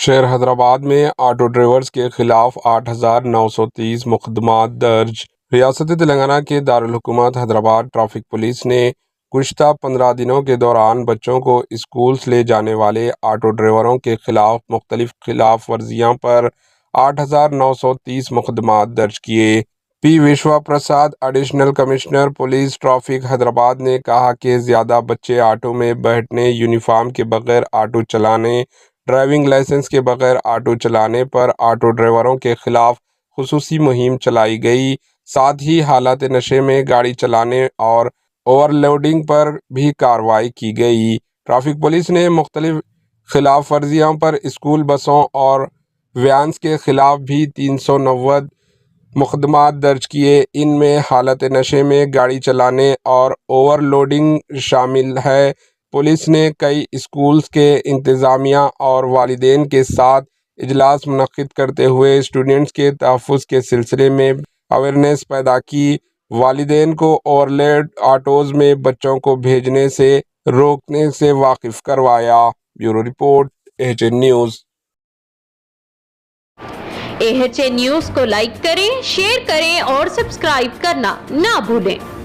شہر حیدرآباد میں auto drivers کے خلاف 8,930 مقدمات درج۔ ریاست تلنگانہ کے دارالحکومت حیدرآباد ٹریفک پولیس نے گزشتہ 15 دنوں کے دوران بچوں کو اسکولز لے جانے والے آٹو ڈرائیوروں کے خلاف مختلف خلاف ورزیاں پر 8,930 مقدمات درج کیے۔ P Vishwa Prasad, additional commissioner police traffic Hyderabad نے کہا کہ زیادہ بچے آٹو میں بیٹھنے، یونیفارم کے بغیر آٹو چلانے، ڈرائیونگ لائسنس کے بغیر آٹو چلانے پر آٹو ڈرائیوروں کے خلاف خصوصی مہم چلائی گئی۔ ساتھ ہی حالت نشے میں گاڑی چلانے اور اوور لوڈنگ پر بھی کارروائی کی گئی۔ ٹریفک پولیس نے مختلف خلاف ورزیوں پر اسکول بسوں اور وینز کے خلاف بھی 390 مقدمات درج کیے۔ ان میں حالت نشے میں گاڑی چلانے اور اوور لوڈنگ شامل ہے۔ پولیس نے کئی اسکولز کے انتظامیہ اور والدین کے ساتھ اجلاس منعقد کرتے ہوئے اسٹوڈنٹس کے تحفظ کے سلسلے میں اویئرنیس پیدا کی، والدین کو اوور لوڈ آٹوز میں بچوں کو بھیجنے سے روکنے سے واقف کروایا۔ Bureau report, AHN news. AHN news کو لائک کریں، شیئر کریں اور سبسکرائب کرنا نہ بھولیں۔